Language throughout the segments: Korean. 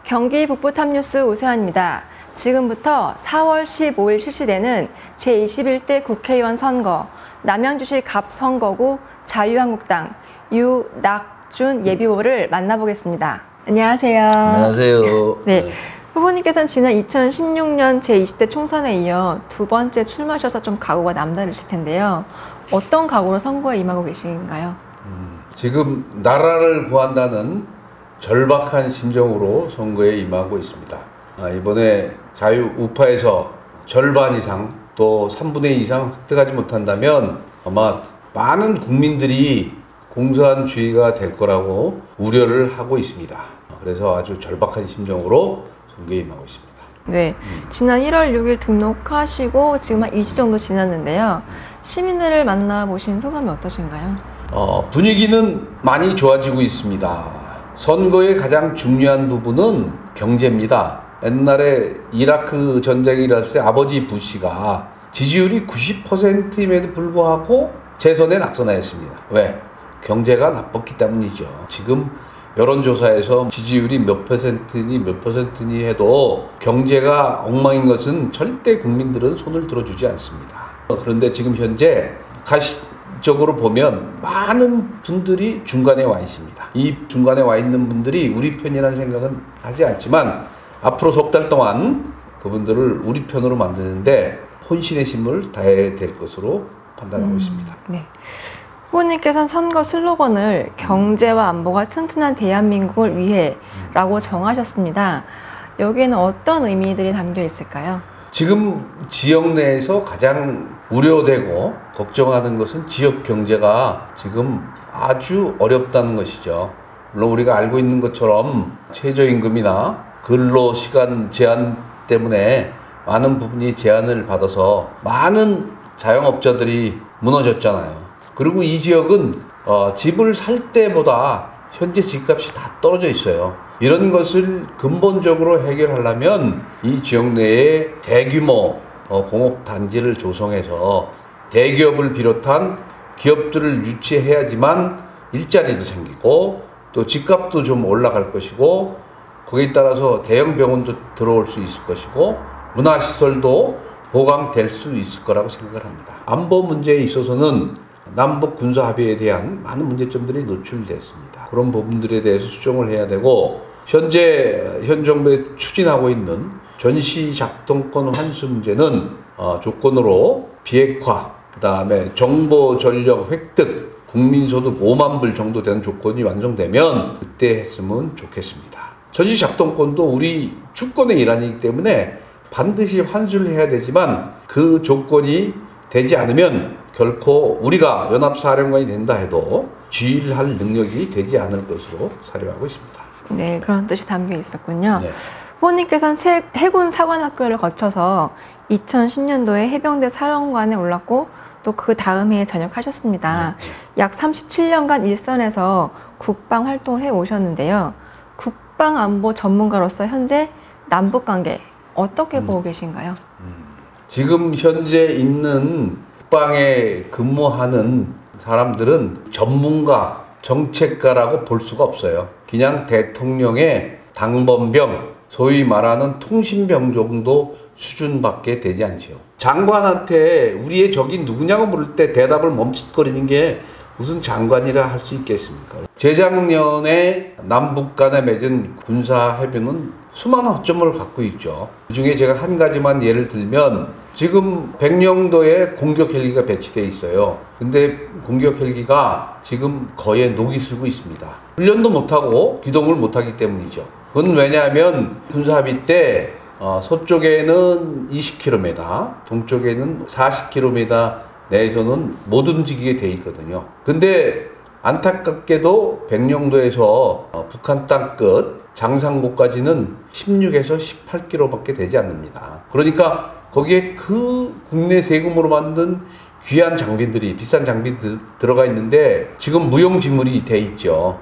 경기 북부 탑뉴스 오세환입니다. 지금부터 4월 15일 실시되는 제21대 국회의원 선거, 남양주시 갑선거구 자유한국당 유낙준 예비후보를 만나보겠습니다. 안녕하세요. 안녕하세요. 네. 후보님께서는 지난 2016년 제20대 총선에 이어 두 번째 출마하셔서 좀 각오가 남다르실 텐데요. 어떤 각오로 선거에 임하고 계신가요? 지금 나라를 구한다는 절박한 심정으로 선거에 임하고 있습니다. 이번에 자유우파에서 절반 이상 또 3분의 2 이상 획득하지 못한다면 아마 많은 국민들이 공산주의가 될 거라고 우려를 하고 있습니다. 그래서 아주 절박한 심정으로 선거에 임하고 있습니다. 네, 지난 1월 6일 등록하시고 지금 한 2주 정도 지났는데요. 시민들을 만나보신 소감이 어떠신가요? 분위기는 많이 좋아지고 있습니다. 선거의 가장 중요한 부분은 경제입니다. 옛날에 이라크 전쟁이 일어났을 때 아버지 부시가 지지율이 90%임에도 불구하고 재선에 낙선하였습니다. 왜? 경제가 나빴기 때문이죠. 지금 여론조사에서 지지율이 몇 퍼센트니 해도 경제가 엉망인 것은 절대 국민들은 손을 들어주지 않습니다. 그런데 지금 현재 가시적으로 보면 많은 분들이 중간에 와 있습니다. 이 중간에 와 있는 분들이 우리 편이라는 생각은 하지 않지만 앞으로 석 달 동안 그분들을 우리 편으로 만드는데 혼신의 힘을 다해야 될 것으로 판단하고 있습니다. 네. 후보님께서는 선거 슬로건을 경제와 안보가 튼튼한 대한민국을 위해 라고 정하셨습니다. 여기에는 어떤 의미들이 담겨 있을까요? 지금 지역 내에서 가장 우려되고 걱정하는 것은 지역 경제가 지금 아주 어렵다는 것이죠. 물론 우리가 알고 있는 것처럼 최저임금이나 근로시간 제한 때문에 많은 부분이 제한을 받아서 많은 자영업자들이 무너졌잖아요. 그리고 이 지역은 집을 살 때보다 현재 집값이 다 떨어져 있어요. 이런 것을 근본적으로 해결하려면 이 지역 내에 대규모 공업단지를 조성해서 대기업을 비롯한 기업들을 유치해야지만 일자리도 생기고 또 집값도 좀 올라갈 것이고 거기에 따라서 대형 병원도 들어올 수 있을 것이고 문화시설도 보강될 수 있을 거라고 생각을 합니다. 안보 문제에 있어서는 남북 군사합의에 대한 많은 문제점들이 노출됐습니다. 그런 부분들에 대해서 수정을 해야 되고 현재 현 정부에 추진하고 있는 전시 작동권 환수 문제는 조건으로 비핵화, 그 다음에 정보 전력 획득, 국민소득 5만 불 정도 되는 조건이 완성되면 그때 했으면 좋겠습니다. 전시 작동권도 우리 주권의 일환이기 때문에 반드시 환수를 해야 되지만 그 조건이 되지 않으면 결코 우리가 연합사령관이 된다 해도 지휘를 할 능력이 되지 않을 것으로 사료하고 있습니다. 네, 그런 뜻이 담겨 있었군요. 네. 후보님께서는 해군 사관학교를 거쳐서 2010년도에 해병대 사령관에 올랐고 또 그 다음 해에 전역하셨습니다. 약 37년간 일선에서 국방 활동을 해 오셨는데요. 국방안보 전문가로서 현재 남북관계 어떻게 보고 계신가요? 지금 현재 있는 국방에 근무하는 사람들은 전문가, 정책가라고 볼 수가 없어요. 그냥 대통령의 당번병, 소위 말하는 통신병 정도 수준밖에 되지 않죠. 장관한테 우리의 적이 누구냐고 물을 때 대답을 멈칫거리는 게 무슨 장관이라 할 수 있겠습니까? 재작년에 남북 간에 맺은 군사협의는 수많은 허점을 갖고 있죠. 그중에 제가 한 가지만 예를 들면 지금 백령도에 공격 헬기가 배치되어 있어요. 근데 공격 헬기가 지금 거의 녹이 슬고 있습니다. 훈련도 못하고 기동을 못하기 때문이죠. 그건 왜냐하면 군사합의 때 서쪽에는 20km, 동쪽에는 40km 내에서는 못 움직이게 돼 있거든요. 근데 안타깝게도 백령도에서 북한 땅 끝 장상고까지는 16에서 18km밖에 되지 않습니다. 그러니까 거기에 그 국내 세금으로 만든 귀한 장비들이, 비싼 장비들 들어가 있는데 지금 무용지물이 돼 있죠.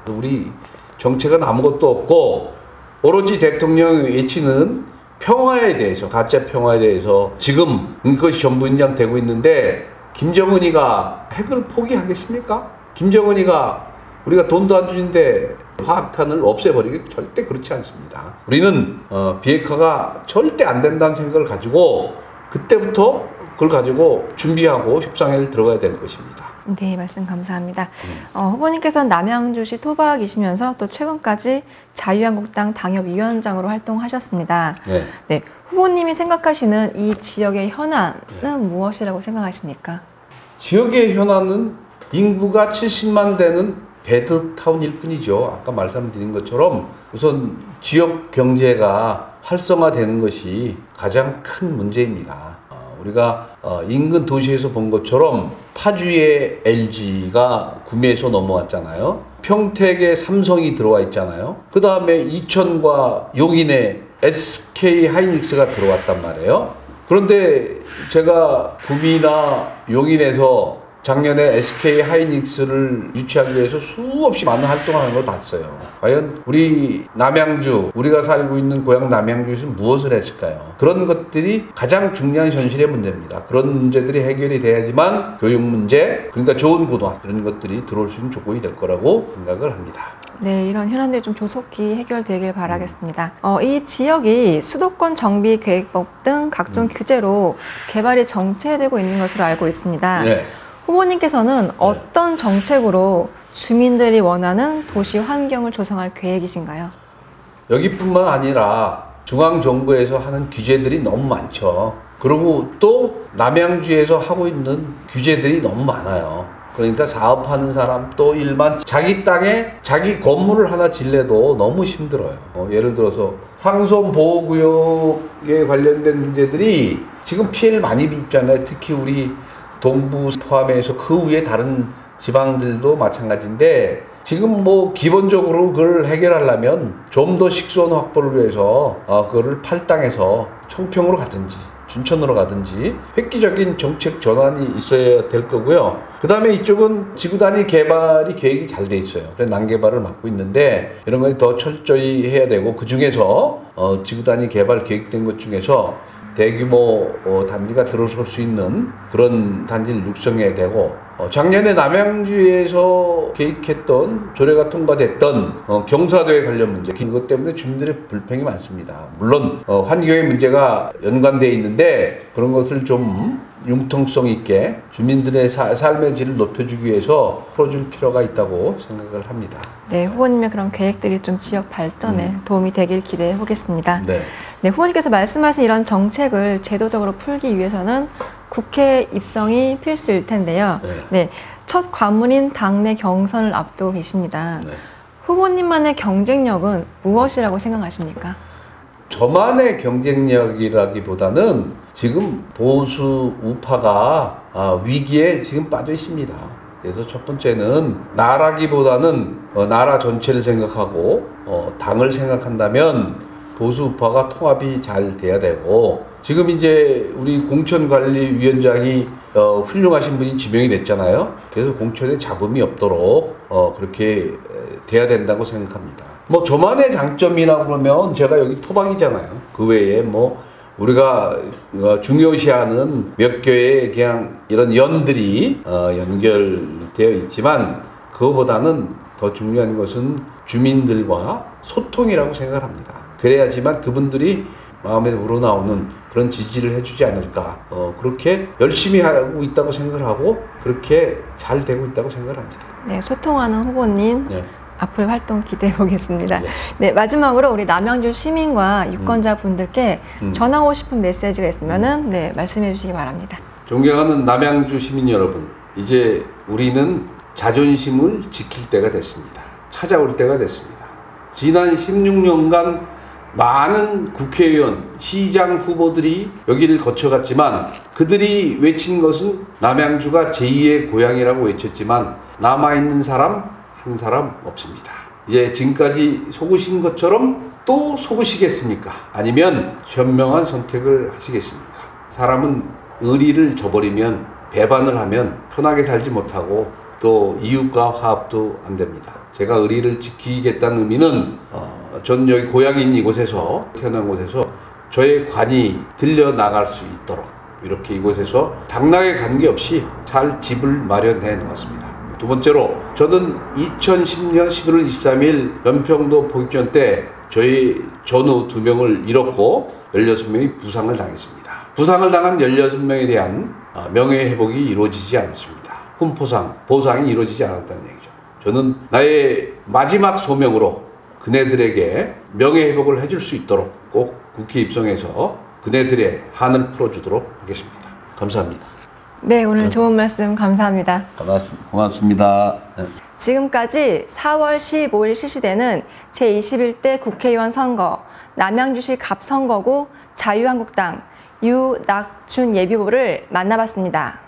우리 정책은 아무것도 없고 오로지 대통령의 외치는 평화에 대해서, 가짜 평화에 대해서 지금 그것이 전부 인양되고 있는데 김정은이가 핵을 포기하겠습니까? 김정은이가 우리가 돈도 안 주는데 화학탄을 없애버리기 절대 그렇지 않습니다. 우리는 비핵화가 절대 안 된다는 생각을 가지고 그때부터 그걸 가지고 준비하고 협상에 들어가야 될 것입니다. 네, 말씀 감사합니다. 후보님께서는 남양주시 토박이시면서 또 최근까지 자유한국당 당협위원장으로 활동하셨습니다. 네. 네, 후보님이 생각하시는 이 지역의 현안은 무엇이라고 생각하십니까? 지역의 현안은 인구가 70만 되는 배드타운일 뿐이죠. 아까 말씀드린 것처럼 우선 지역 경제가 활성화되는 것이 가장 큰 문제입니다. 우리가 인근 도시에서 본 것처럼 파주에 LG가 구매해서 넘어왔잖아요. 평택에 삼성이 들어와 있잖아요. 그 다음에 이천과 용인에 SK 하이닉스가 들어왔단 말이에요. 그런데 제가 구미나 용인에서 작년에 SK 하이닉스를 유치하기 위해서 수없이 많은 활동을 하는 걸 봤어요. 과연 우리 남양주, 우리가 살고 있는 고향 남양주에서 무엇을 했을까요? 그런 것들이 가장 중요한 현실의 문제입니다. 그런 문제들이 해결이 돼야지만 교육 문제, 그러니까 좋은 고등학교 이런 것들이 들어올 수 있는 조건이 될 거라고 생각을 합니다. 네, 이런 현안들이 좀 조속히 해결되길 바라겠습니다. 이 지역이 수도권 정비 계획법 등 각종 규제로 개발이 정체되고 있는 것으로 알고 있습니다. 네. 후보님께서는 어떤 정책으로 주민들이 원하는 도시 환경을 조성할 계획이신가요? 여기뿐만 아니라 중앙정부에서 하는 규제들이 너무 많죠. 그리고 또 남양주에서 하고 있는 규제들이 너무 많아요. 그러니까 사업하는 사람 또 일반 자기 땅에 자기 건물을 하나 질래도 너무 힘들어요. 예를 들어서 상수원 보호구역에 관련된 문제들이 지금 피해를 많이 입잖아요. 특히 우리 동부 포함해서 그 위에 다른 지방들도 마찬가지인데 지금 뭐 기본적으로 그걸 해결하려면 좀 더 식수원 확보를 위해서 그거를 팔당해서 청평으로 가든지 춘천으로 가든지 획기적인 정책 전환이 있어야 될 거고요. 그 다음에 이쪽은 지구 단위 개발이 계획이 잘 돼 있어요. 그래서 난개발을 맡고 있는데 이런 걸 더 철저히 해야 되고 그 중에서 지구 단위 개발 계획된 것 중에서 대규모 단지가 들어설 수 있는 그런 단지를 육성해야 되고 작년에 남양주에서 계획했던 조례가 통과됐던 경사도에 관련 문제 이것 때문에 주민들의 불평이 많습니다. 물론 환경의 문제가 연관되어 있는데 그런 것을 좀 융통성 있게 주민들의 삶의 질을 높여주기 위해서 풀어줄 필요가 있다고 생각을 합니다. 네, 후보님의 그런 계획들이 좀 지역 발전에 도움이 되길 기대해 보겠습니다. 네. 네, 후보님께서 말씀하신 이런 정책을 제도적으로 풀기 위해서는 국회 입성이 필수일 텐데요. 네, 첫 관문인 당내 경선을 앞두고 계십니다. 네. 후보님만의 경쟁력은 무엇이라고 생각하십니까? 저만의 경쟁력이라기보다는 지금 보수 우파가 위기에 지금 빠져 있습니다. 그래서 첫 번째는 나라기보다는 나라 전체를 생각하고 당을 생각한다면 보수 우파가 통합이 잘 돼야 되고 지금 이제 우리 공천관리위원장이 훌륭하신 분이 지명이 됐잖아요. 그래서 공천에 잡음이 없도록 그렇게 돼야 된다고 생각합니다. 뭐 저만의 장점이라 그러면 제가 여기 토박이잖아요. 그 외에 뭐 우리가 중요시하는 몇 개의 그냥 이런 연들이 연결되어 있지만 그거보다는 더 중요한 것은 주민들과 소통이라고 생각을 합니다. 그래야지만 그분들이 마음에 우러나오는 그런 지지를 해주지 않을까 그렇게 열심히 하고 있다고 생각을 하고 그렇게 잘 되고 있다고 생각을 합니다. 네, 소통하는 후보님 네. 앞으로의 활동 기대해 보겠습니다. 네. 네, 마지막으로 우리 남양주 시민과 유권자분들께 전하고 싶은 메시지가 있으면은 네, 말씀해 주시기 바랍니다. 존경하는 남양주 시민 여러분, 이제 우리는 자존심을 지킬 때가 됐습니다. 찾아올 때가 됐습니다. 지난 16년간 많은 국회의원, 시장 후보들이 여기를 거쳐갔지만 그들이 외친 것은 남양주가 제2의 고향이라고 외쳤지만 남아있는 사람 한 사람 없습니다. 이제 지금까지 속으신 것처럼 또 속으시겠습니까? 아니면 현명한 선택을 하시겠습니까? 사람은 의리를 저버리면 배반을 하면 편하게 살지 못하고 또 이웃과 화합도 안 됩니다. 제가 의리를 지키겠다는 의미는 전 여기 고향인 이곳에서 태어난 곳에서 저의 관이 들려 나갈 수 있도록 이렇게 이곳에서 당락에 관계없이 잘 집을 마련해 놓았습니다. 두 번째로 저는 2010년 11월 23일 연평도 포격전 때 저희 전우 2명을 잃었고 16명이 부상을 당했습니다. 부상을 당한 16명에 대한 명예회복이 이루어지지 않았습니다. 훈포상, 보상이 이루어지지 않았다는 얘기죠. 저는 나의 마지막 소명으로 그네들에게 명예회복을 해줄 수 있도록 꼭 국회에 입성해서 그네들의 한을 풀어주도록 하겠습니다. 감사합니다. 네, 오늘 좋은 말씀 감사합니다. 고맙습니다. 네. 지금까지 4월 15일 실시되는 제21대 국회의원 선거, 남양주시 갑선거구 자유한국당 유낙준 예비후보를 만나봤습니다.